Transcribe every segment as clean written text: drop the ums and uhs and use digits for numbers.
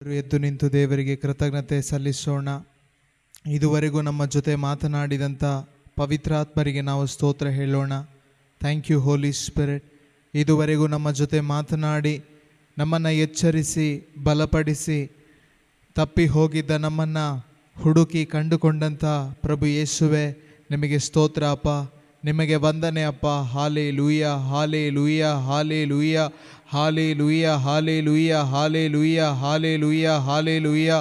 ಎದ್ದು ನಿಂತು ದೇವರಿಗೆ ಕೃತಜ್ಞತೆ ಸಲ್ಲಿಸೋಣ. ಇದುವರೆಗೂ ನಮ್ಮ ಜೊತೆ ಮಾತನಾಡಿದಂಥ ಪವಿತ್ರಾತ್ಮರಿಗೆ ನಾವು ಸ್ತೋತ್ರ ಹೇಳೋಣ. Thank you holy spirit. ಇದುವರೆಗೂ ನಮ್ಮ ಜೊತೆ ಮಾತನಾಡಿ ನಮ್ಮನ್ನು ಎಚ್ಚರಿಸಿ ಬಲಪಡಿಸಿ ತಪ್ಪಿ ಹೋಗಿದ್ದ ನಮ್ಮನ್ನು ಹುಡುಕಿ ಕಂಡುಕೊಂಡಂಥ ಪ್ರಭು ಯೇಸುವೆ, ನಿಮಗೆ ಸ್ತೋತ್ರ ಅಪ್ಪ, ನಿಮಗೆ ವಂದನೆ ಅಪ್ಪ. ಹಾಲೆ ಲೂಯ, ಹಾಲೆ ಲೂಯ, ಹಾಲೆ ಲೂಯ, ಹಾಲೆ ಲೂಯ, ಹಾಲೆ ಲೂಯ, ಹಾಲೆ ಲೂಯ, ಹಾಲೆ ಲೂಯ, ಹಾಲೆ ಲೂಯ,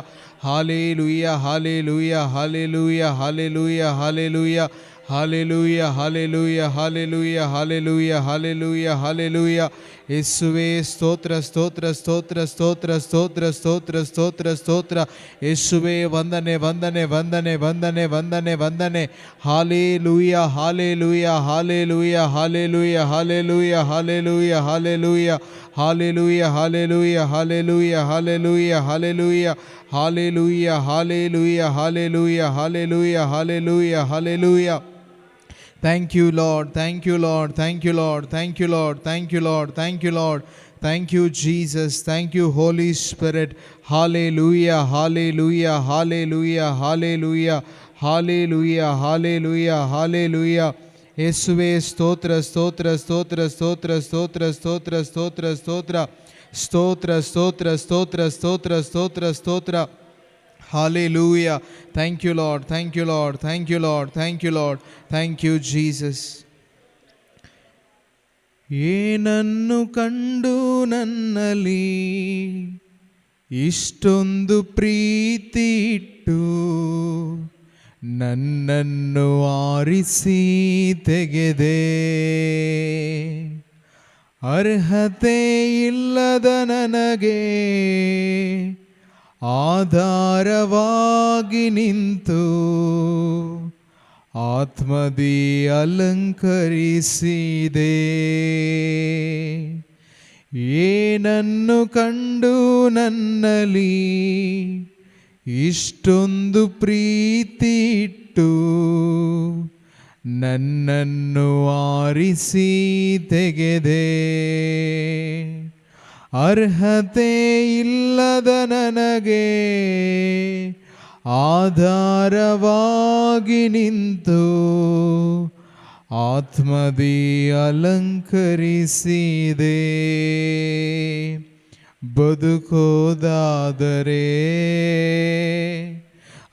ಹಾಲೆ ಲೂಯ, ಹಾಲೆ ಲೂಯ, ಹಾಲೆ ಲೂಯ, ಹಾಲೆ ಲೂಯ, ಹಾಲೆ ಲೂಯ, ಹಾಲೆ ಲೂಯ, ಹಾಲೆ ಲೂಯ, ಹಾಲೆ ಲೂಯ, ಹಾಲೆ ಲೂಯ, ಹಾಲೆ ಲೂಯ, ಹಾಲೆ ಲೂಯ. ಯೇಸುವೇ ಸ್ತೋತ್ರ, ಸ್ತೋತ್ರ, ಸ್ತೋತ್ರ, ಸ್ತೋತ್ರ, ಸ್ತೋತ್ರ, ಸ್ತೋತ್ರ, ಸ್ತೋತ್ರ, ಸ್ತೋತ್ರ. ಯೇಸುವೇ ವಂದನೆ, ವಂದನೆ, ವಂದನೆ, ವಂದನೆ, ವಂದನೆ, ವಂದನೆ. ಹಾಲೆ ಲೂಯ, ಹಾಲೆ ಲೂಯ, ಹಾಲೆ ಲೂಯ, ಹಾಲೆ ಲೂಯ, ಹಾಲೆ ಲೂಯ, ಹಾಲೆ ಲೂಯ, ಹಾಲೆ ಲೂಯ, ಹಾಲೆ ಲೂಯ, ಹಾಲೆ ಲೂಯ, ಹಾಲೆ ಲೂಯ, ಹಾಲೆ ಲೂಯ, ಹಾಲೆ ಲೂಯ, ಹಾಲೆ ಲೂಯ, ಹಾಲೆ ಲೂಯ, ಹಾಲೆ ಲೂಯ, ಹಾಲೆ ಲೂಯ, ಹಾಲೆ ಲೂಯ, ಹಾಲೆ ಲೂಯ. Thank you, Lord. Thank you, Lord. Thank you, Lord. Thank you, Lord. Thank you, Lord. Thank you, Lord. Thank you, Jesus. Thank you, Holy Spirit. Hallelujah. Hallelujah. Hallelujah. Hallelujah. Hallelujah. Hallelujah. Hallelujah. ಯೇಸುವೇ ಸ್ತೋತ್ರ, ಸ್ತೋತ್ರ, ಸ್ತೋತ್ರ, ಸ್ತೋತ್ರ, ಸ್ತೋತ್ರ, ಸ್ತೋತ್ರ, ಸ್ತೋತ್ರ, ಸ್ತೋತ್ರ, ಸ್ತೋತ್ರ, ಸ್ತೋತ್ರ, ಸ್ತೋತ್ರ, ಸ್ತೋತ್ರ, ಸ್ತೋತ್ರ, ಸ್ತೋತ್ರ. Hallelujah. Thank you, Lord. Thank you, Lord. Thank you, Lord. Thank you, Lord. Thank you, Jesus. ಏನನ್ನು ಕಂಡು ನನ್ನಲ್ಲಿ ಇಷ್ಟೊಂದು ಪ್ರೀತಿ ಇಟ್ಟು ನನ್ನನ್ನು ಆರಿಸಿ ತೆಗೆದೆ. ಅರ್ಹತೆ ಇಲ್ಲದ ನನಗೆ ಆಧಾರವಾಗಿ ನಿಂತು ಆತ್ಮದಿ ಅಲಂಕರಿಸಿದೆ. ಏನನ್ನು ಕಂಡು ನನ್ನಲ್ಲಿ ಇಷ್ಟೊಂದು ಪ್ರೀತಿ ಇಟ್ಟು ನನ್ನನ್ನು ಆರಿಸಿ ತೆಗೆದೆ. ಅರ್ಹತೆ ಇಲ್ಲದ ನನಗೆ ಆಧಾರವಾಗಿ ನಿಂತು ಆತ್ಮದಿ ಅಲಂಕರಿಸಿದೆ. ಬದುಕೋದಾದರೆ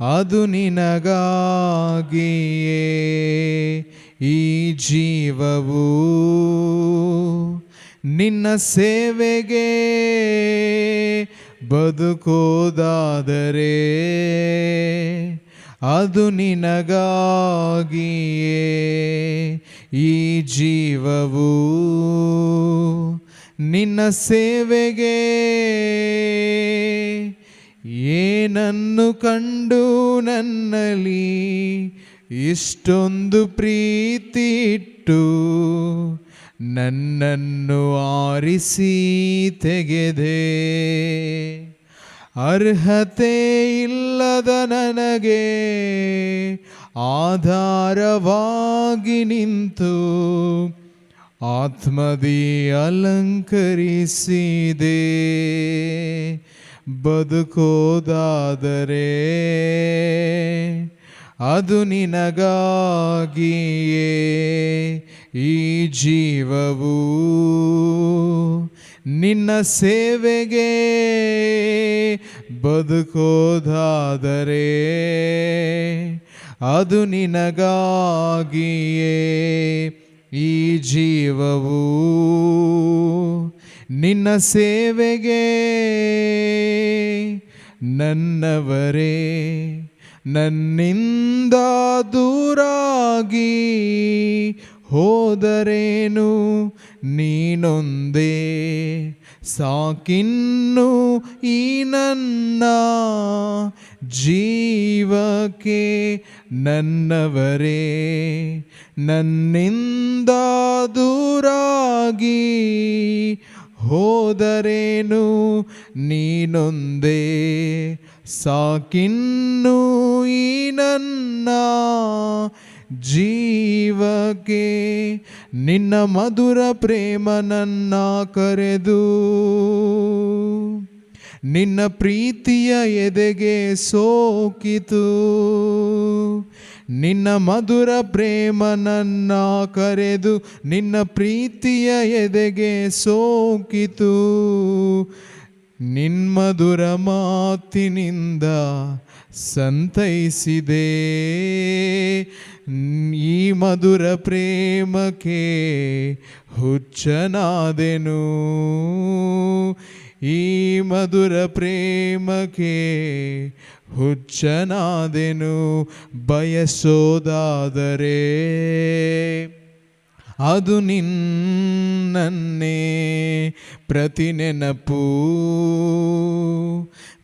ಅದು ನಿನಗಾಗಿಯೇ. ಈ ಜೀವವು ನಿನ್ನ ಸೇವೆಗೆ. ಬದುಕೋದಾದರೆ ಅದು ನಿನಗಾಗಿಯೇ. ಈ ಜೀವವು ನಿನ್ನ ಸೇವೆಗೆ. ಏನನ್ನು ಕಂಡು ನನ್ನಲ್ಲಿ ಇಷ್ಟೊಂದು ಪ್ರೀತಿ ಇಟ್ಟು ನನ್ನನ್ನು ಆರಿಸಿ ತೆಗೆದೆ. ಅರ್ಹತೆ ಇಲ್ಲದ ನನಗೆ ಆಧಾರವಾಗಿ ನಿಂತು ಆತ್ಮದಿ ಅಲಂಕರಿಸಿದೆ. ಬದುಕೋದಾದರೆ ಅದು ನಿನಗಾಗಿಯೇ. ಈ ಜೀವವು ನಿನ್ನ ಸೇವೆಗೆ. ಬದುಕೋದಾದರೆ ಅದು ನಿನಗಾಗಿಯೇ. ಈ ಜೀವವು ನಿನ್ನ ಸೇವೆಗೆ. ನನ್ನವರೇ ನನ್ನಿಂದ ದೂರಾಗಿ ಹೋದರೇನು, ನೀನೊಂದೇ ಸಾಕಿನ್ನು ಈ ನನ್ನ ಜೀವಕ್ಕೆ. ನನ್ನವರೇ ನನ್ನಿಂದ ದೂರಾಗಿ ಹೋದರೇನು, ನೀನೊಂದೇ ಸಾಕಿನ್ನು ಈ ನನ್ನ ಜೀವಕ್ಕೆ. ನಿನ್ನ ಮಧುರ ಪ್ರೇಮ ನನ್ನ ಕರೆದು ನಿನ್ನ ಪ್ರೀತಿಯ ಎದೆಗೆ ಸೋಕಿತು. ನಿನ್ನ ಮಧುರ ಪ್ರೇಮ ನನ್ನ ಕರೆದು ನಿನ್ನ ಪ್ರೀತಿಯ ಎದೆಗೆ ಸೋಕಿತು. ನಿನ್ಮಧುರ ಮಾತಿನಿಂದ ಸಂತೈಸಿದೆ. ಈ ಮಧುರ ಪ್ರೇಮಕ್ಕೆ ಹುಚ್ಚನಾದೆನು. ಈ ಮಧುರ ಪ್ರೇಮಕ್ಕೆ ಹುಚ್ಚನಾದೆನು. ಬಯಸೋದಾದರೆ ಅದು ನಿನ್ನನ್ನೇ ಪ್ರತಿ ನೆನಪು.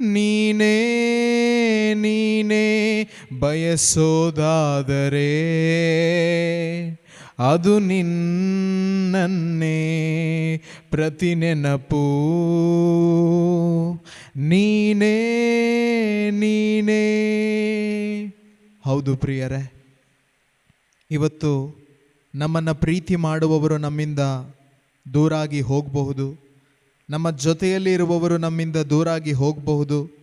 ನೀನೇ ನೀನೇ ಬಯಸೋದಾದರೆ ಅದು ನಿನ್ನನ್ನೇ ಪ್ರತಿ ನೆನಪು. ನೀನೇ ನೀನೇ. ಹೌದು ಪ್ರಿಯರೇ, ಇವತ್ತು ನಮ್ಮನ್ನು ಪ್ರೀತಿ ಮಾಡುವವರು ನಮ್ಮಿಂದ ದೂರಾಗಿ ಹೋಗಬಹುದು. ನಮ್ಮ ಜೊತೆಯಲ್ಲಿ ಇರುವವರು ನಮ್ಮಿಂದ ದೂರಾಗಿ ಹೋಗಬಹುದು.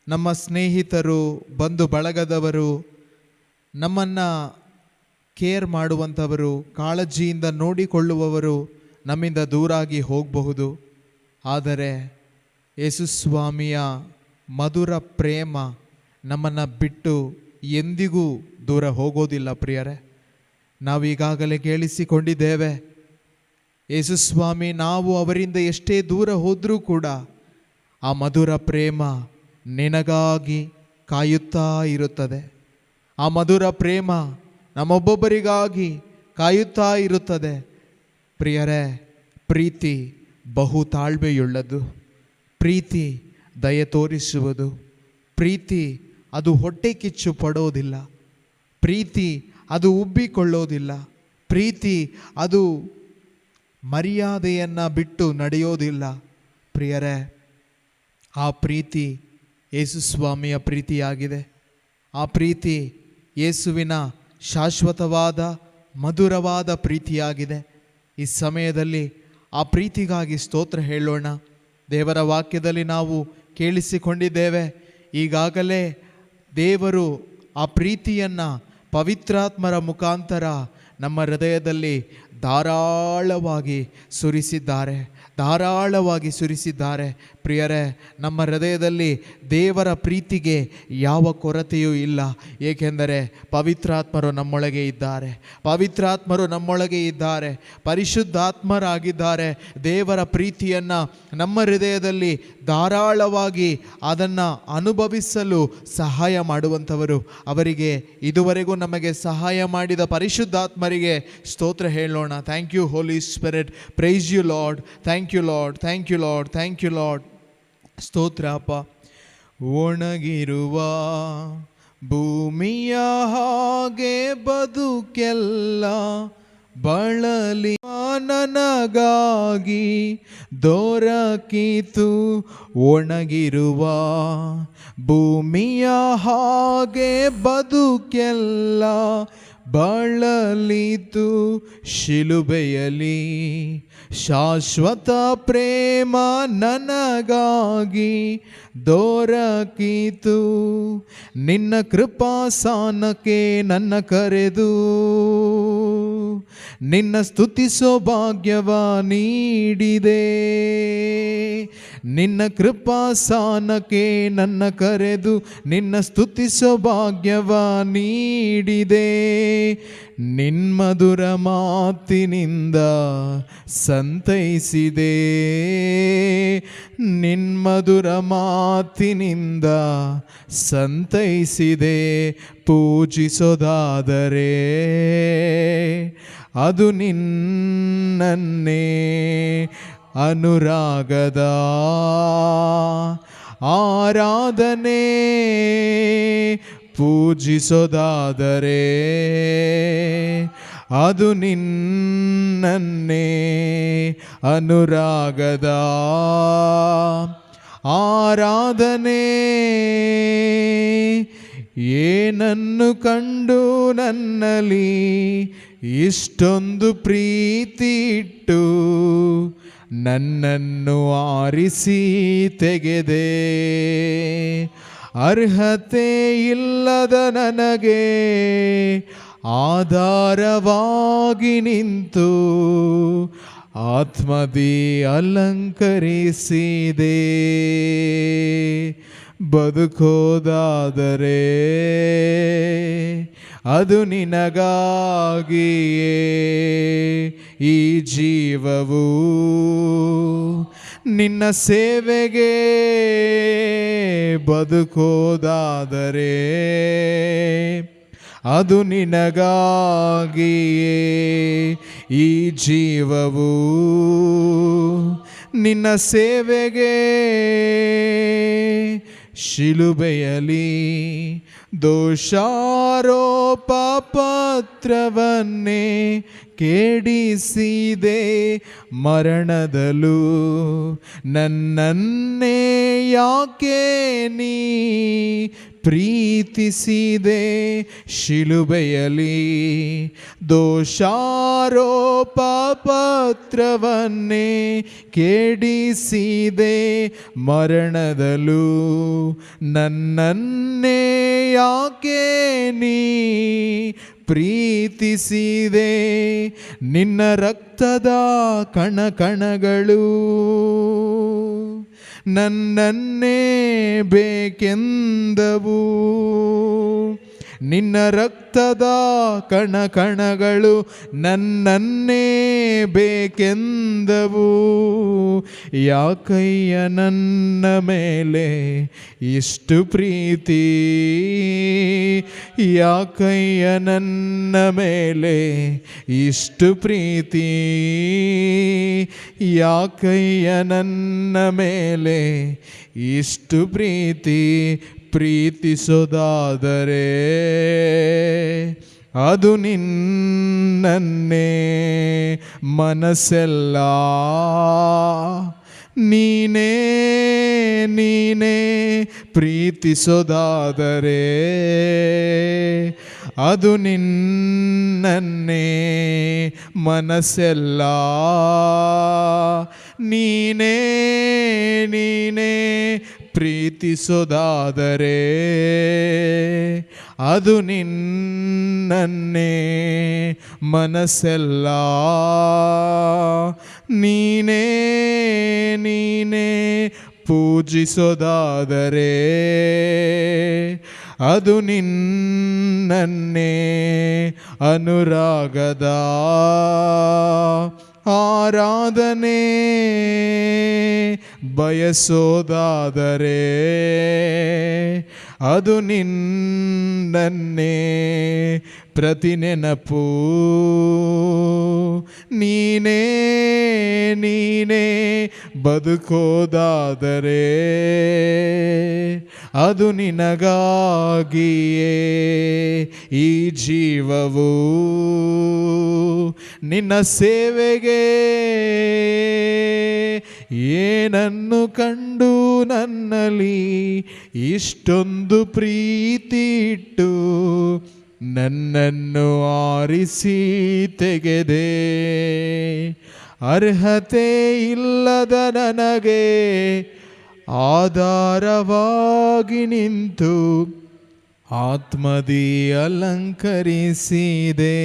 ನಮ್ಮ ಸ್ನೇಹಿತರು, ಬಂಧು ಬಳಗದವರು, ನಮ್ಮನ್ನು ಕೇರ್ ಮಾಡುವಂಥವರು, ಕಾಳಜಿಯಿಂದ ನೋಡಿಕೊಳ್ಳುವವರು ನಮ್ಮಿಂದ ದೂರಾಗಿ ಹೋಗಬಹುದು. ಆದರೆ ಯೇಸುಸ್ವಾಮಿಯ ಮಧುರ ಪ್ರೇಮ ನಮ್ಮನ್ನು ಬಿಟ್ಟು ಎಂದಿಗೂ ದೂರ ಹೋಗೋದಿಲ್ಲ ಪ್ರಿಯರೇ. ನಾವೀಗಾಗಲೇ ಕೇಳಿಸಿಕೊಂಡಿದ್ದೇವೆ, ಯೇಸುಸ್ವಾಮಿ ನಾವು ಅವರಿಂದ ಎಷ್ಟೇ ದೂರ ಹೋದರೂ ಕೂಡ ಆ ಮಧುರ ಪ್ರೇಮ ನಿನಗಾಗಿ ಕಾಯುತ್ತಾ ಇರುತ್ತದೆ. ಆ ಮಧುರ ಪ್ರೇಮ ನಮ್ಮೊಬ್ಬೊಬ್ಬರಿಗಾಗಿ ಕಾಯುತ್ತಾ ಇರುತ್ತದೆ. ಪ್ರಿಯರೇ, ಪ್ರೀತಿ ಬಹು ತಾಳ್ಮೆಯುಳ್ಳದು. ಪ್ರೀತಿ ದಯೆ ತೋರಿಸುವುದು. ಪ್ರೀತಿ ಅದು ಹೊಟ್ಟೆ ಕಿಚ್ಚು ಪಡೋದಿಲ್ಲ. ಪ್ರೀತಿ ಅದು ಉಬ್ಬಿಕೊಳ್ಳೋದಿಲ್ಲ. ಪ್ರೀತಿ ಅದು ಮರ್ಯಾದೆಯನ್ನು ಬಿಟ್ಟು ನಡೆಯೋದಿಲ್ಲ. ಪ್ರಿಯರೇ, ಆ ಪ್ರೀತಿ ಯೇಸುಸ್ವಾಮಿಯ ಪ್ರೀತಿಯಾಗಿದೆ. ಆ ಪ್ರೀತಿ ಯೇಸುವಿನ ಶಾಶ್ವತವಾದ ಮಧುರವಾದ ಪ್ರೀತಿಯಾಗಿದೆ. ಈ ಸಮಯದಲ್ಲಿ ಆ ಪ್ರೀತಿಗಾಗಿ ಸ್ತೋತ್ರ ಹೇಳೋಣ. ದೇವರ ವಾಕ್ಯದಲ್ಲಿ ನಾವು ಕೇಳಿಸಿಕೊಂಡಿದ್ದೇವೆ, ಈಗಾಗಲೇ ದೇವರು ಆ ಪ್ರೀತಿಯನ್ನು ಪವಿತ್ರಾತ್ಮರ ಮುಖಾಂತರ ನಮ್ಮ ಹೃದಯದಲ್ಲಿ ಧಾರಾಳವಾಗಿ ಸುರಿಸಿದ್ದಾರೆ. ಪ್ರಿಯರೇ, ನಮ್ಮ ಹೃದಯದಲ್ಲಿ ದೇವರ ಪ್ರೀತಿಗೆ ಯಾವ ಕೊರತೆಯೂ ಇಲ್ಲ. ಏಕೆಂದರೆ ಪವಿತ್ರಾತ್ಮರು ನಮ್ಮೊಳಗೆ ಇದ್ದಾರೆ. ಪರಿಶುದ್ಧಾತ್ಮರಾಗಿದ್ದಾರೆ. ದೇವರ ಪ್ರೀತಿಯನ್ನು ನಮ್ಮ ಹೃದಯದಲ್ಲಿ ಧಾರಾಳವಾಗಿ ಅದನ್ನು ಅನುಭವಿಸಲು ಸಹಾಯ ಮಾಡುವಂಥವರು. ಅವರಿಗೆ ಇದುವರೆಗೂ ನಮಗೆ ಸಹಾಯ ಮಾಡಿದ ಪರಿಶುದ್ಧಾತ್ಮರಿಗೆ ಸ್ತೋತ್ರ ಹೇಳೋಣ. Thank you holy spirit. Praise you lord. Thank you lord. ಸ್ತೋತ್ರ ಅಪ್ಪ. ಒಣಗಿರುವ ಭೂಮಿಯ ಹಾಗೆ ಬದುಕೆಲ್ಲ ಬಳಲಿ ನನಗಾಗಿ ದೊರಕಿತು. ಒಣಗಿರುವ ಭೂಮಿಯ ಹಾಗೆ ಬದುಕೆಲ್ಲ ಬಳಲಿತು. ಶಿಲುಬೆಯಲ್ಲಿ ಶಾಶ್ವತ ಪ್ರೇಮ ನನಗಾಗಿ ದೊರಕಿತು. ನಿನ್ನ ಕೃಪಾಸನಕ್ಕೆ ನನ್ನ ಕರೆದು ನಿನ್ನ ಸ್ತುತಿಸೋ ಭಾಗ್ಯವ ನೀಡಿದೆ. ನಿನ್ನ ಕೃಪಾಸನಕ್ಕೆ ನನ್ನ ಕರೆದು ನಿನ್ನ ಸ್ತುತಿಸೋ ಭಾಗ್ಯವ ನೀಡಿದೆ. ನಿನ್ಮಧುರ ಮಾತಿನಿಂದ ಸಂತೈಸಿದೆ. ನಿನ್ಮಧುರ ಮಾತಿನಿಂದ ಸಂತೈಸಿದೆ. ಪೂಜಿಸೋದಾದರೆ ಅದು ನಿನ್ನನ್ನೇ ಅನುರಾಗದ ಆರಾಧನೆ. ಪೂಜಿಸೋದಾದರೆ ಅದು ನಿನ್ನನ್ನೇ ಅನುರಾಗದ ಆರಾಧನೆ. ಏನನ್ನು ಕಂಡು ನನ್ನಲ್ಲಿ ಇಷ್ಟೊಂದು ಪ್ರೀತಿ ಇಟ್ಟು ನನ್ನನ್ನು ಆರಿಸಿ ತೆಗೆದೆ. ಅರ್ಹತೆ ಇಲ್ಲದ ನನಗೆ ಆಧಾರವಾಗಿ ನಿಂತು ಆತ್ಮದಿ ಅಲಂಕರಿಸಿದೆ. ಬದುಕೋದಾದರೆ ಅದು ನಿನಗಾಗಿಯೇ. ಈ ಜೀವವು ನಿನ್ನ ಸೇವೆಗೆ. ಬದುಕೋದಾದರೆ ಅದು ನಿನಗಾಗಿಯೇ. ಈ ಜೀವವು ನಿನ್ನ ಸೇವೆಗೆ. ಶಿಲುಬೆಯಲ್ಲಿ ದೋಷಾರೋಪ ಪತ್ರವನ್ನೇ ಕೇಳಿಸಿದೆ. ಮರಣದಲ್ಲೂ ನನ್ನನ್ನೇ ಯಾಕೆ ನೀ ಪ್ರೀತಿಸಿದೆ. ಶಿಲುಬೆಯಲ್ಲಿ ದೋಷಾರೋಪ ಪತ್ರವನ್ನೇ ಕೇಳಿಸಿದೆ. ಮರಣದಲ್ಲೂ ನನ್ನನ್ನೇ ಯಾಕೆ ನೀ ಪ್ರೀತಿಸಿದೆ. ನಿನ್ನ ರಕ್ತದ ಕಣಕಣಗಳು ನನ್ನನ್ನೇ ಬೇಕೆಂದವು. ನಿನ್ನ ರಕ್ತದ ಕಣಕಣಗಳು ನನ್ನನ್ನೇ ಬೇಕೆಂದವು. ಯಾಕಯ್ಯ ನನ್ನ ಮೇಲೆ ಇಷ್ಟು ಪ್ರೀತಿ. ಯಾಕಯ್ಯ ನನ್ನ ಮೇಲೆ ಇಷ್ಟು ಪ್ರೀತಿ. ಯಾಕಯ್ಯ ನನ್ನ ಮೇಲೆ ಇಷ್ಟು ಪ್ರೀತಿ. ಪ್ರೀತಿಸೋದಾದರೆ ಅದು ನಿನ್ನನ್ನೇ. ಮನಸ್ಸೆಲ್ಲ ನೀನೇ ನೀನೇ. ಪ್ರೀತಿಸೋದಾದರೆ ಅದು ನಿನ್ನನ್ನೇ. ಮನಸ್ಸೆಲ್ಲ ನೀನೇ ನೀನೇ. ಪ್ರೀತಿಸೋದಾದರೆ ಅದು ನಿನ್ನನ್ನೇ. ಮನಸ್ಸೆಲ್ಲ ನೀನೇ ನೀನೇ. ಪೂಜಿಸೋದಾದರೆ ಅದು ನಿನ್ನನ್ನೇ. ಅನುರಾಗದ ಆರಾಧನೆ ಬಯಸೋದಾದರೆ ಅದು ನಿನ್ನನ್ನೇ. ಪ್ರತಿ ನೆನಪು ನೀನೇ ನೀನೇ. ಬದುಕೋದಾದರೆ ಅದು ನಿನಗಾಗಿಯೇ. ಈ ಜೀವವು ನಿನ್ನ ಸೇವೆಗೆ. ಏನನ್ನು ಕಂಡು ನನ್ನಲ್ಲಿ ಇಷ್ಟೊಂದು ಪ್ರೀತಿ ಇಟ್ಟು ನನ್ನನ್ನು ಆರಿಸಿ ತೆಗೆದೆ. ಅರ್ಹತೆ ಇಲ್ಲದ ನನಗೆ ಆಧಾರವಾಗಿ ನಿಂತು ಆತ್ಮದಿ ಅಲಂಕರಿಸಿದೆ.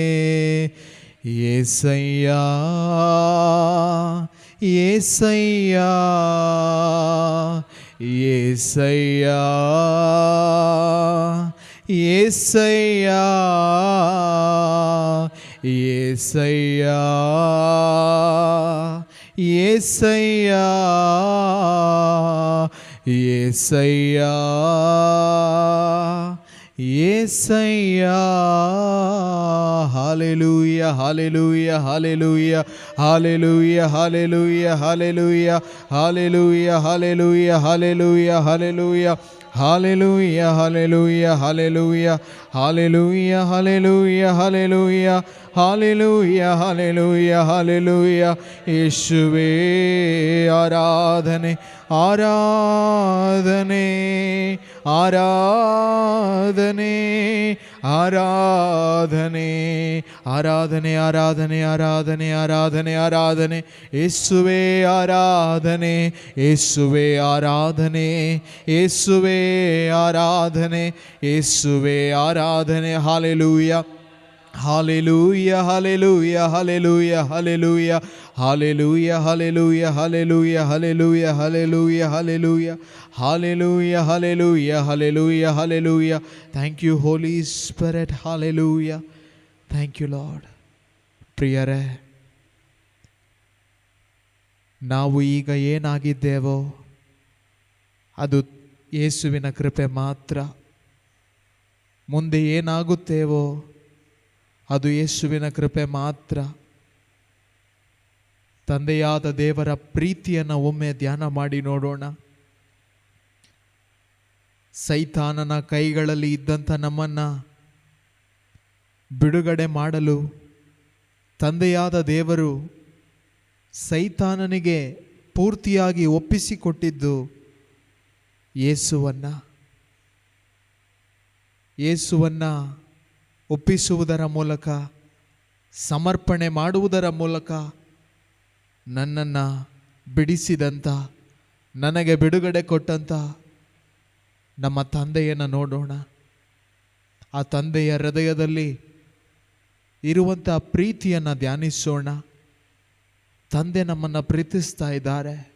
Yesayya Yesayya Yesayya Yesayya Yesayya Yesayya Yesayya Yesayya. Hallelujah hallelujah hallelujah hallelujah hallelujah hallelujah hallelujah hallelujah hallelujah hallelujah hallelujah hallelujah hallelujah hallelujah hallelujah hallelujah hallelujah hallelujah hallelujah. ಯೇಸುವೇ ಆರಾಧನೆ ಆರಾಧನೆ ಆರಾಧನೆ ಆರಾಧನೆ ಆರಾಧನೆ ಆರಾಧನೆ ಆರಾಧನೆ ಆರಾಧನೆ ಆರಾಧನೆ ಯೇಸುವೇ ಆರಾಧನೆ ಯೇಸುವೇ ಆರಾಧನೆ ಯೇಸುವೇ ಆರಾಧನೆ ಯೇಸುವೇ ಆರಾಧನೆ hallelujah Hallelujah, hallelujah, hallelujah, hallelujah, hallelujah, hallelujah, hallelujah, hallelujah, hallelujah, hallelujah, hallelujah, hallelujah, hallelujah, hallelujah. Thank you, Holy Spirit. Hallelujah. Thank you, Lord. ಪ್ರಿಯರೇ, ನಾವು ಈಗ ಏನಾಗಿದ್ದೇವೋ ಅದು ಯೇಸುವಿನ ಕೃಪೆ ಮಾತ್ರ. ಮುಂದೆ ಏನಾಗುತ್ತೇವೋ ಅದು ಯೇಸುವಿನ ಕೃಪೆ ಮಾತ್ರ. ತಂದೆಯಾದ ದೇವರ ಪ್ರೀತಿಯನ್ನು ಒಮ್ಮೆ ಧ್ಯಾನ ಮಾಡಿ ನೋಡೋಣ. ಸೈತಾನನ ಕೈಗಳಲ್ಲಿ ಇದ್ದಂಥ ನಮ್ಮನ್ನು ಬಿಡುಗಡೆ ಮಾಡಲು ತಂದೆಯಾದ ದೇವರು ಸೈತಾನನಿಗೆ ಪೂರ್ತಿಯಾಗಿ ಒಪ್ಪಿಸಿಕೊಟ್ಟಿದ್ದು ಯೇಸುವನ್ನು ಒಪ್ಪಿಸುವುದರ ಮೂಲಕ, ಸಮರ್ಪಣೆ ಮಾಡುವುದರ ಮೂಲಕ ನನ್ನನ್ನು ಬಿಡಿಸಿದಂಥ, ನನಗೆ ಬಿಡುಗಡೆ ಕೊಟ್ಟಂಥ ನಮ್ಮ ತಂದೆಯನ್ನು ನೋಡೋಣ. ಆ ತಂದೆಯ ಹೃದಯದಲ್ಲಿ ಇರುವಂಥ ಪ್ರೀತಿಯನ್ನು ಧ್ಯಾನಿಸೋಣ. ತಂದೆ ನಮ್ಮನ್ನು ಪ್ರೀತಿಸ್ತಾ ಇದ್ದಾರೆ.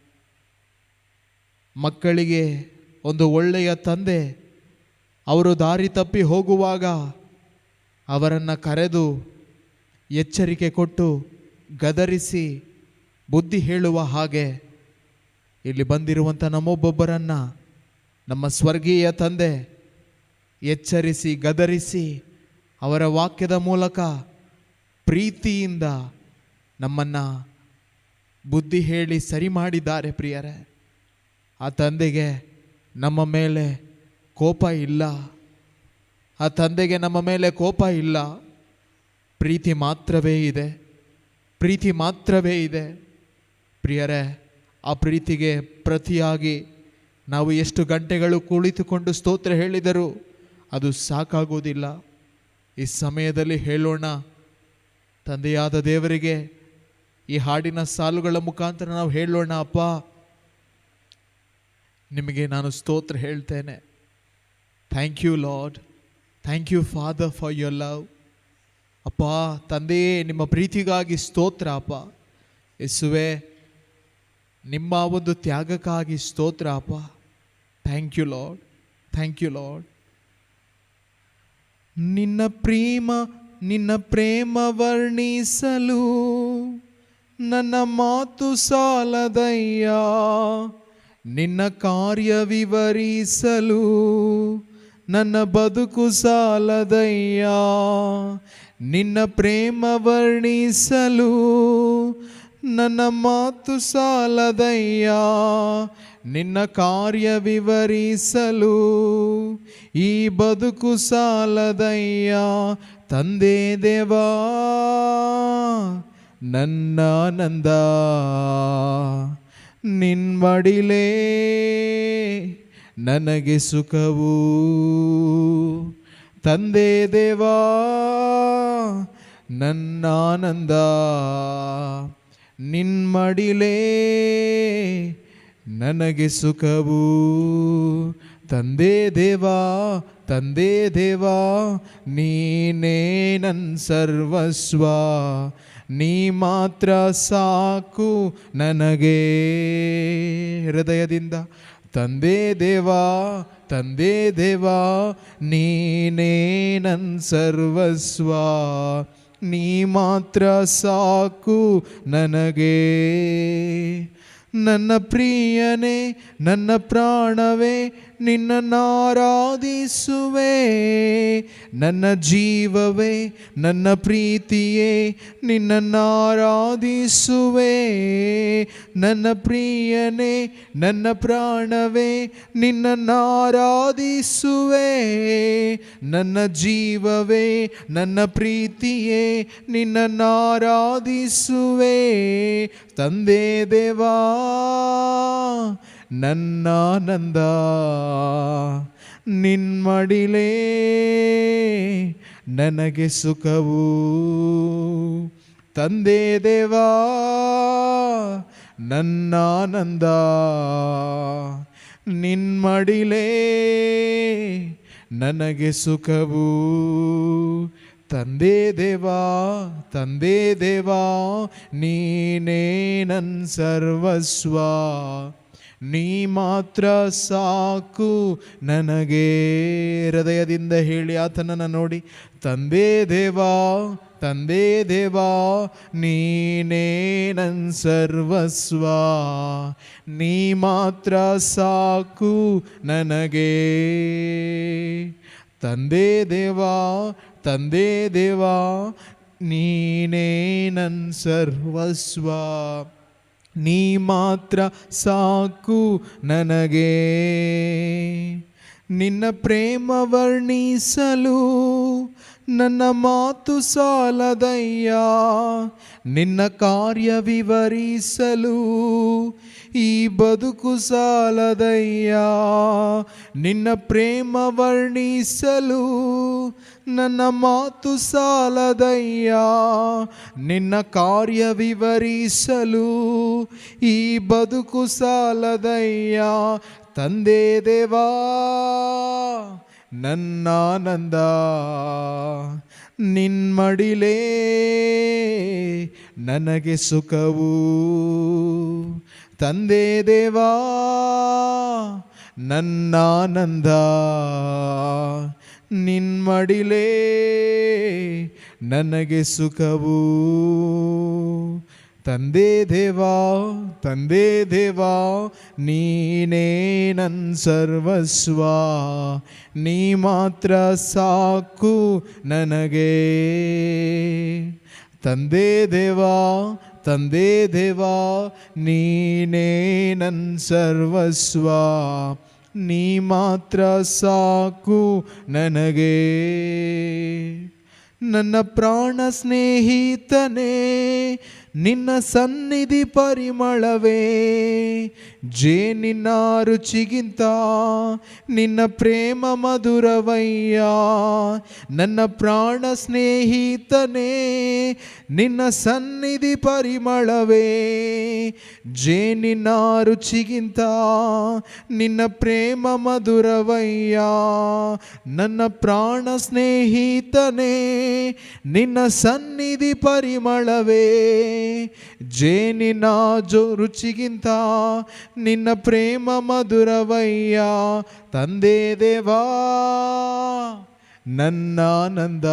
ಮಕ್ಕಳಿಗೆ ಒಂದು ಒಳ್ಳೆಯ ತಂದೆ ಅವರು ದಾರಿ ತಪ್ಪಿ ಹೋಗುವಾಗ ಅವರನ್ನು ಕರೆದು ಎಚ್ಚರಿಕೆ ಕೊಟ್ಟು ಗದರಿಸಿ ಬುದ್ಧಿ ಹೇಳುವ ಹಾಗೆ ಇಲ್ಲಿ ಬಂದಿರುವಂಥ ನಮ್ಮೊಬ್ಬೊಬ್ಬರನ್ನು ನಮ್ಮ ಸ್ವರ್ಗೀಯ ತಂದೆ ಎಚ್ಚರಿಸಿ ಗದರಿಸಿ ಅವರ ವಾಕ್ಯದ ಮೂಲಕ ಪ್ರೀತಿಯಿಂದ ನಮ್ಮನ್ನು ಬುದ್ಧಿ ಹೇಳಿ ಸರಿ ಮಾಡಿದ್ದಾರೆ. ಪ್ರಿಯರೇ, ಆ ತಂದೆಗೆ ನಮ್ಮ ಮೇಲೆ ಕೋಪ ಇಲ್ಲ. ಆ ತಂದೆಗೆ ನಮ್ಮ ಮೇಲೆ ಕೋಪ ಇಲ್ಲ. ಪ್ರೀತಿ ಮಾತ್ರವೇ ಇದೆ, ಪ್ರೀತಿ ಮಾತ್ರವೇ ಇದೆ. ಪ್ರಿಯರೇ, ಆ ಪ್ರೀತಿಗೆ ಪ್ರತಿಯಾಗಿ ನಾವು ಎಷ್ಟು ಗಂಟೆಗಳು ಕುಳಿತುಕೊಂಡು ಸ್ತೋತ್ರ ಹೇಳಿದರೂ ಅದು ಸಾಕಾಗುವುದಿಲ್ಲ. ಈ ಸಮಯದಲ್ಲಿ ಹೇಳೋಣ, ತಂದೆಯಾದ ದೇವರಿಗೆ ಈ ಹಾಡಿನ ಸಾಲುಗಳ ಮುಖಾಂತರ ನಾವು ಹೇಳೋಣ, ಅಪ್ಪ ನಿಮಗೆ ನಾನು ಸ್ತೋತ್ರ ಹೇಳ್ತೇನೆ. Thank you lord, thank you father for your love. ಅಪ್ಪ ತಂದೆಯೇ, ನಿಮ್ಮ ಪ್ರೀತಿಗಾಗಿ ಸ್ತೋತ್ರ. ಅಪ್ಪ ಯೇಸುವೆ, ನಿಮ್ಮ ಒಂದು ತ್ಯಾಗಕ್ಕಾಗಿ ಸ್ತೋತ್ರ. ಅಪ್ಪ thank you lord, thank you lord. ನಿನ್ನ ಪ್ರೇಮ ವರ್ಣಿಸಲು ನನ್ನ ಮಾತು ಸಾಲದಯ್ಯ, ನಿನ್ನ ಕಾರ್ಯ ವಿವರಿಸಲು ನನ್ನ ಬದುಕು ಸಾಲದಯ್ಯ. ನಿನ್ನ ಪ್ರೇಮ ವರ್ಣಿಸಲು ನನ್ನ ಮಾತು ಸಾಲದಯ್ಯ, ನಿನ್ನ ಕಾರ್ಯ ವಿವರಿಸಲು ಈ ಬದುಕು ಸಾಲದಯ್ಯ. ತಂದೆ ದೇವಾ ನನ್ನ ಆನಂದ ನಿನ್ಮಡಿಲೇ ನನಗೆ ಸುಖವು. ತಂದೆ ದೇವಾ ನನ್ನ ಆನಂದ ನಿನ್ಮಡಿಲೇ ನನಗೆ ಸುಖವು. ತಂದೆ ದೇವಾ, ತಂದೆ ದೇವಾ, ನೀನೇ ನನ್ನ ಸರ್ವಸ್ವ, ನೀ ಮಾತ್ರ ಸಾಕು ನನಗೆ. ಹೃದಯದಿಂದ ತಂದೆ ದೇವಾ, ತಂದೆ ದೇವಾ, ನೀನೇ ನನ್ನ ಸರ್ವಸ್ವ, ನೀ ಮಾತ್ರ ಸಾಕು ನನಗೆ. ನನ್ನ ಪ್ರಿಯನೇ, ನನ್ನ ಪ್ರಾಣವೇ, ನಿನ್ನನ್ನಾರಾಧಿಸುವೆ. ನನ್ನ ಜೀವವೇ, ನನ್ನ ಪ್ರೀತಿಯೇ, ನಿನ್ನನ್ನಾರಾಧಿಸುವೆ. ನನ್ನ ಪ್ರಿಯನೇ, ನನ್ನ ಪ್ರಾಣವೇ, ನಿನ್ನನ್ನಾರಾಧಿಸುವೆ. ನನ್ನ ಜೀವವೇ, ನನ್ನ ಪ್ರೀತಿಯೇ, ನಿನ್ನನ್ನಾರಾಧಿಸುವೆ. ತಂದೆ ದೇವಾ ನನ್ನಾನಂದ ನಿನ್ಮಡಿಲೇ ನನಗೆ ಸುಖವು. ತಂದೆ ದೇವಾ ನನ್ನಾನಂದ ನಿನ್ಮಡಿಲೇ ನನಗೆ ಸುಖವು. ತಂದೆ ದೇವಾ ತಂದೆ ದೇವಾ ನೀನೇ ನನ್ ಸರ್ವಸ್ವ, ನೀ ಮಾತ್ರ ಸಾಕು ನನಗೆ. ಹೃದಯದಿಂದ ಹೇಳಿ ಆತನನ್ನು ನೋಡಿ. ತಂದೆ ದೇವಾ ತಂದೆ ದೇವಾ ನೀನೇ ನನ್ ಸರ್ವಸ್ವ, ನೀ ಮಾತ್ರ ಸಾಕು ನನಗೆ. ತಂದೆ ದೇವಾ ತಂದೆ ದೇವಾ ನೀನೇ ನನ್ ಸರ್ವಸ್ವ, ನೀ ಮಾತ್ರ ಸಾಕು ನನಗೆ. ನಿನ್ನ ಪ್ರೇಮ ವರ್ಣಿಸಲು ನನ್ನ ಮಾತು ಸಾಲದಯ್ಯ, ನಿನ್ನ ಕಾರ್ಯ ವಿವರಿಸಲು ಈ ಬದುಕು ಸಾಲದಯ್ಯ. ನಿನ್ನ ಪ್ರೇಮ ವರ್ಣಿಸಲು ನನ್ನ ಮಾತು ಸಾಲದಯ್ಯ, ನಿನ್ನ ಕಾರ್ಯ ವಿವರಿಸಲು ಈ ಬದುಕು ಸಾಲದಯ್ಯ. ತಂದೆ ದೇವಾ ನನ್ನಾನಂದ ನಿನ್ಮಡಿಲೇ ನನಗೆ ಸುಖವು. ತಂದೆ ದೇವಾ ನನ್ನಾನಂದ ನಿನ್ಮಡಿಲೇ ನನಗೆ ಸುಖವು. ತಂದೆ ದೇವಾ ತಂದೆ ದೇವಾ ನೀನೇ ನನ್ ಸರ್ವಸ್ವ, ನೀ ಮಾತ್ರ ಸಾಕು ನನಗೆ. ತಂದೆ ದೇವಾ ತಂದೆ ದೇವಾ ನೀನೇ ನನ್ ಸರ್ವಸ್ವ, ನೀ ಮಾತ್ರ ಸಾಕು ನನಗೆ. ನನ್ನ ಪ್ರಾಣ ಸ್ನೇಹಿತನೇ ನಿನ್ನ ಸನ್ನಿಧಿ ಪರಿಮಳವೇ, ಜೇನಿನ ರುಚಿಗಿಂತ ನಿನ್ನ ಪ್ರೇಮ ಮಧುರವಯ್ಯ. ನನ್ನ ಪ್ರಾಣ ಸ್ನೇಹಿತನೇ ನಿನ್ನ ಸನ್ನಿಧಿ ಪರಿಮಳವೇ, ಜೇನಿನ ರುಚಿಗಿಂತ ನಿನ್ನ ಪ್ರೇಮ ಮಧುರವಯ್ಯ. ನನ್ನ ಪ್ರಾಣ ಸ್ನೇಹಿತನೇ ನಿನ್ನ ಸನ್ನಿಧಿ ಪರಿಮಳವೇ, ಜೇನಿನ ರುಚಿಗಿಂತ ನಿನ್ನ ಪ್ರೇಮ ಮಧುರವಯ್ಯ. ತಂದೆ ದೇವಾ ನನ್ನಾನಂದ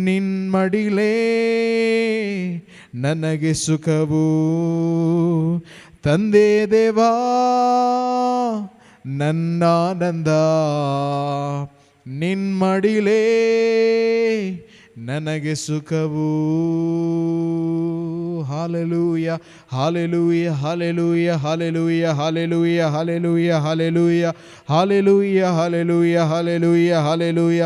ನಿನ್ಮಡಿಲೇ ನನಗೆ ಸುಖವು. ತಂದೆ ದೇವಾ ನನ್ನಾನಂದ ನಿನ್ಮಡಿಲೇ ನನಗೆ ಸುಖವು. Hallelujah hallelujah hallelujah hallelujah hallelujah hallelujah hallelujah hallelujah hallelujah hallelujah hallelujah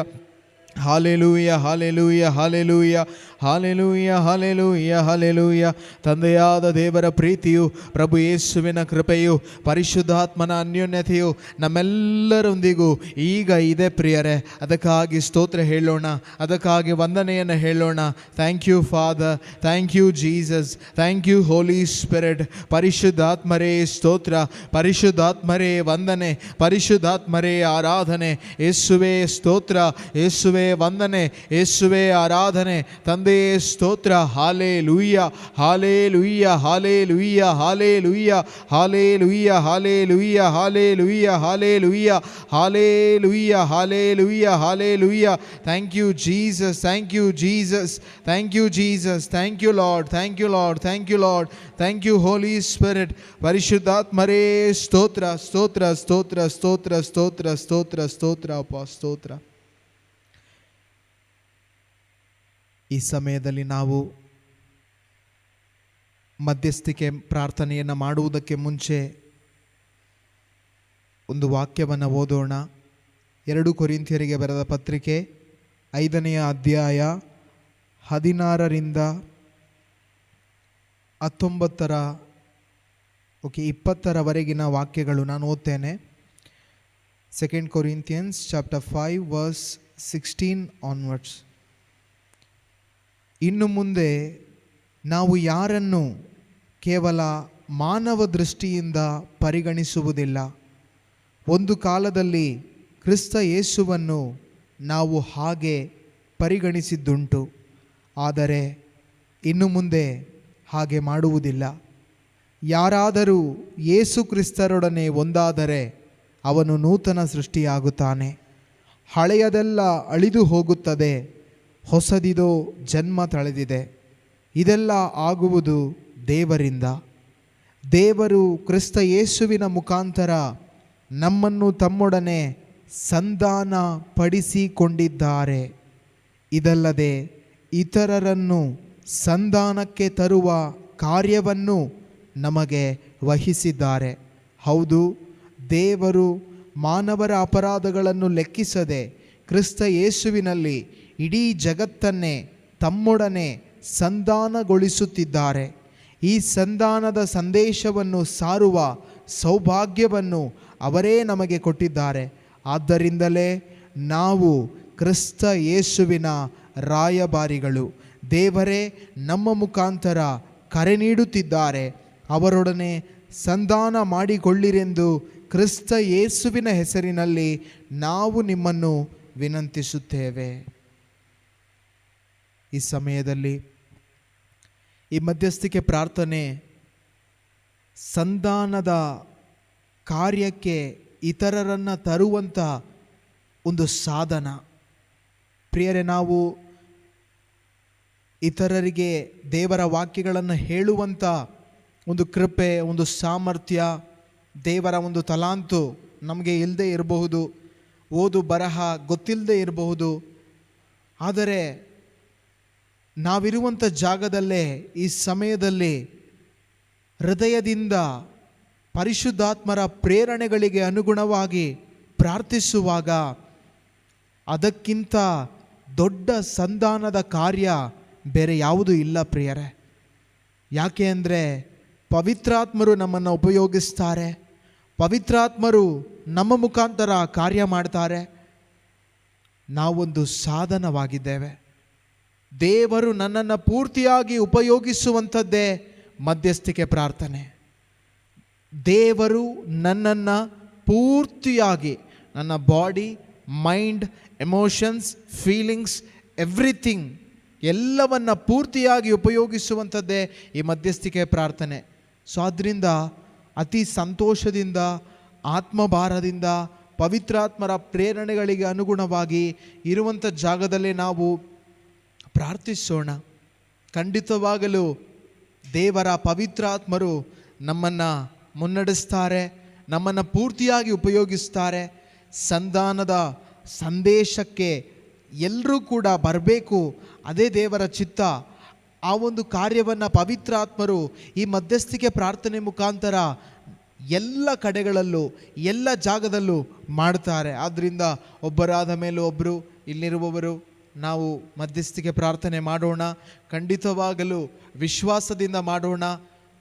hallelujah hallelujah hallelujah hallelujah hallelujah hallelujah. ತಂದೆಯಾದ ದೇವರ ಪ್ರೀತಿಯು, ಪ್ರಭು ಯೇಸುವಿನ ಕೃಪೆಯು, ಪರಿಶುದ್ಧಾತ್ಮನ ಅನ್ಯೋನ್ಯತೆಯು ನಮ್ಮೆಲ್ಲರೊಂದಿಗೂ ಈಗ ಇದೆ ಪ್ರಿಯರೇ. ಅದಕ್ಕಾಗಿ ಸ್ತೋತ್ರ ಹೇಳೋಣ, ಅದಕ್ಕಾಗಿ ವಂದನೆಯನ್ನು ಹೇಳೋಣ. Thank you father, thank you Jesus, thank you holy spirit. ಪರಿಶುದ್ಧಾತ್ಮರೇ ಸ್ತೋತ್ರ, ಪರಿಶುದ್ಧಾತ್ಮರೇ ವಂದನೆ, ಪರಿಶುದ್ಧಾತ್ಮರೇ ಆರಾಧನೆ. ಯೇಸುವೇ ಸ್ತೋತ್ರ, ಯೇಸುವೇ ವಂದನೆ, ಯೇಸುವೇ ಆರಾಧನೆ. ತಂದೆ ಸ್ತೋತ್ರ. Hallelujah hallelujah hallelujah hallelujah hallelujah hallelujah hallelujah hallelujah hallelujah hallelujah hallelujah. Thank you Jesus, thank you Jesus, thank you Jesus, thank you lord, thank you lord, thank you lord, thank you holy spirit. ಪರಿಶುದ್ಧಾತ್ಮರೇ ಸ್ತೋತ್ರ ಸ್ತೋತ್ರ ಸ್ತೋತ್ರ ಸ್ತೋತ್ರ ಸ್ತೋತ್ರ ಸ್ತೋತ್ರ ಸ್ತೋತ್ರ ಅಪ್ಪ ಸ್ತೋತ್ರ. ಈ ಸಮಯದಲ್ಲಿ ನಾವು ಮಧ್ಯಸ್ಥಿಕೆ ಪ್ರಾರ್ಥನೆಯನ್ನು ಮಾಡುವುದಕ್ಕೆ ಮುಂಚೆ ಒಂದು ವಾಕ್ಯವನ್ನು ಓದೋಣ. 2 ಕೊರಿಂಥಿಯರಿಗೆ ಬರೆದ ಪತ್ರಿಕೆ 5ನೇ ಅಧ್ಯಾಯ 16ರಿಂದ 19 ಓಕೆ, 20ರವರೆಗಿನ ವಾಕ್ಯಗಳು ನಾನು ಓದ್ತೇನೆ. 2 Corinthians chapter 5 verse 16 onwards. ಇನ್ನು ಮುಂದೆ ನಾವು ಯಾರನ್ನು ಕೇವಲ ಮಾನವ ದೃಷ್ಟಿಯಿಂದ ಪರಿಗಣಿಸುವುದಿಲ್ಲ. ಒಂದು ಕಾಲದಲ್ಲಿ ಕ್ರಿಸ್ತ ಯೇಸುವನ್ನು ನಾವು ಹಾಗೆ ಪರಿಗಣಿಸಿದ್ದುಂಟು, ಆದರೆ ಇನ್ನು ಮುಂದೆ ಹಾಗೆ ಮಾಡುವುದಿಲ್ಲ. ಯಾರಾದರೂ ಯೇಸು ಕ್ರಿಸ್ತರೊಡನೆ ಒಂದಾದರೆ ಅವನು ನೂತನ ಸೃಷ್ಟಿಯಾಗುತ್ತಾನೆ. ಹಳೆಯದೆಲ್ಲ ಅಳಿದು ಹೋಗುತ್ತದೆ, ಹೊಸದಿದೋ ಜನ್ಮ ತಳೆದಿದೆ. ಇದೆಲ್ಲ ಆಗುವುದು ದೇವರಿಂದ. ದೇವರು ಕ್ರಿಸ್ತ ಯೇಸುವಿನ ಮುಖಾಂತರ ನಮ್ಮನ್ನು ತಮ್ಮೊಡನೆ ಸಂಧಾನ ಪಡಿಸಿಕೊಂಡಿದ್ದಾರೆ. ಇದಲ್ಲದೆ ಇತರರನ್ನು ಸಂಧಾನಕ್ಕೆ ತರುವ ಕಾರ್ಯವನ್ನು ನಮಗೆ ವಹಿಸಿದ್ದಾರೆ. ಹೌದು, ದೇವರು ಮಾನವರ ಅಪರಾಧಗಳನ್ನು ಲೆಕ್ಕಿಸದೆ ಕ್ರಿಸ್ತ ಯೇಸುವಿನಲ್ಲಿ ಇಡೀ ಜಗತ್ತನ್ನೇ ತಮ್ಮೊಡನೆ ಸಂಧಾನಗೊಳಿಸುತ್ತಿದ್ದಾರೆ. ಈ ಸಂಧಾನದ ಸಂದೇಶವನ್ನು ಸಾರುವ ಸೌಭಾಗ್ಯವನ್ನು ಅವರೇ ನಮಗೆ ಕೊಟ್ಟಿದ್ದಾರೆ. ಆದ್ದರಿಂದಲೇ ನಾವು ಕ್ರಿಸ್ತ ಯೇಸುವಿನ ರಾಯಭಾರಿಗಳು. ದೇವರೇ ನಮ್ಮ ಮುಖಾಂತರ ಕರೆ ನೀಡುತ್ತಿದ್ದಾರೆ. ಅವರೊಡನೆ ಸಂಧಾನ ಮಾಡಿಕೊಳ್ಳಿರೆಂದು ಕ್ರಿಸ್ತ ಯೇಸುವಿನ ಹೆಸರಿನಲ್ಲಿ ನಾವು ನಿಮ್ಮನ್ನು ವಿನಂತಿಸುತ್ತೇವೆ. ಈ ಸಮಯದಲ್ಲಿ ಈ ಮಧ್ಯಸ್ಥಿಕೆ ಪ್ರಾರ್ಥನೆ ಸಂಧಾನದ ಕಾರ್ಯಕ್ಕೆ ಇತರರನ್ನು ತರುವಂಥ ಒಂದು ಸಾಧನ. ಪ್ರಿಯರೇ, ನಾವು ಇತರರಿಗೆ ದೇವರ ವಾಕ್ಯಗಳನ್ನು ಹೇಳುವಂಥ ಒಂದು ಕೃಪೆ, ಒಂದು ಸಾಮರ್ಥ್ಯ, ದೇವರ ಒಂದು ತಲಾಂತು ನಮಗೆ ಇಲ್ಲದೆ ಇರಬಹುದು, ಓದು ಬರಹ ಗೊತ್ತಿಲ್ಲದೆ ಇರಬಹುದು. ಆದರೆ ನಾವಿರುವಂಥ ಜಾಗದಲ್ಲೇ ಈ ಸಮಯದಲ್ಲಿ ಹೃದಯದಿಂದ ಪರಿಶುದ್ಧಾತ್ಮರ ಪ್ರೇರಣೆಗಳಿಗೆ ಅನುಗುಣವಾಗಿ ಪ್ರಾರ್ಥಿಸುವಾಗ ಅದಕ್ಕಿಂತ ದೊಡ್ಡ ಸಂಧಾನದ ಕಾರ್ಯ ಬೇರೆ ಯಾವುದೂ ಇಲ್ಲ ಪ್ರಿಯರೇ. ಯಾಕೆ ಅಂದರೆ ಪವಿತ್ರಾತ್ಮರು ನಮ್ಮನ್ನು ಉಪಯೋಗಿಸ್ತಾರೆ. ಪವಿತ್ರಾತ್ಮರು ನಮ್ಮ ಮುಖಾಂತರ ಕಾರ್ಯ ಮಾಡ್ತಾರೆ. ನಾವೊಂದು ಸಾಧನವಾಗಿದ್ದೇವೆ. ದೇವರು ನನ್ನನ್ನು ಪೂರ್ತಿಯಾಗಿ ಉಪಯೋಗಿಸುವಂಥದ್ದೇ ಮಧ್ಯಸ್ಥಿಕೆ ಪ್ರಾರ್ಥನೆ. ದೇವರು ನನ್ನನ್ನು ಪೂರ್ತಿಯಾಗಿ, ನನ್ನ body, mind, emotions, feelings, everything ಎಲ್ಲವನ್ನು ಪೂರ್ತಿಯಾಗಿ ಉಪಯೋಗಿಸುವಂಥದ್ದೇ ಈ ಮಧ್ಯಸ್ಥಿಕೆ ಪ್ರಾರ್ಥನೆ. ಸೊ ಆದ್ದರಿಂದ ಅತಿ ಸಂತೋಷದಿಂದ, ಆತ್ಮಭಾರದಿಂದ, ಪವಿತ್ರಾತ್ಮರ ಪ್ರೇರಣೆಗಳಿಗೆ ಅನುಗುಣವಾಗಿ ಇರುವಂಥ ಜಾಗದಲ್ಲೇ ನಾವು ಪ್ರಾರ್ಥಿಸೋಣ. ಖಂಡಿತವಾಗಲೂ ದೇವರ ಪವಿತ್ರಾತ್ಮರು ನಮ್ಮನ್ನು ಮುನ್ನಡೆಸ್ತಾರೆ, ನಮ್ಮನ್ನು ಪೂರ್ತಿಯಾಗಿ ಉಪಯೋಗಿಸ್ತಾರೆ. ಸಂಧಾನದ ಸಂದೇಶಕ್ಕೆ ಎಲ್ಲರೂ ಕೂಡ ಬರಬೇಕು, ಅದೇ ದೇವರ ಚಿತ್ತ. ಆ ಒಂದು ಕಾರ್ಯವನ್ನು ಪವಿತ್ರಾತ್ಮರು ಈ ಮಧ್ಯಸ್ಥಿಕೆ ಪ್ರಾರ್ಥನೆ ಮುಖಾಂತರ ಎಲ್ಲ ಕಡೆಗಳಲ್ಲೂ, ಎಲ್ಲ ಜಾಗದಲ್ಲೂ ಮಾಡ್ತಾರೆ. ಆದ್ದರಿಂದ ಒಬ್ಬರಾದ ಮೇಲೂ ಒಬ್ಬರು ಇಲ್ಲಿರುವವರು ನಾವು ಮಧ್ಯಸ್ಥಿಕೆ ಪ್ರಾರ್ಥನೆ ಮಾಡೋಣ. ಖಂಡಿತವಾಗಲೂ ವಿಶ್ವಾಸದಿಂದ ಮಾಡೋಣ.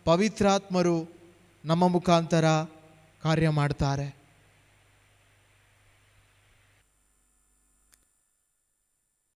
ಪವಿತ್ರಾತ್ಮರು ನಮ್ಮ ಮುಖಾಂತರ ಕಾರ್ಯ ಮಾಡ್ತಾರೆ.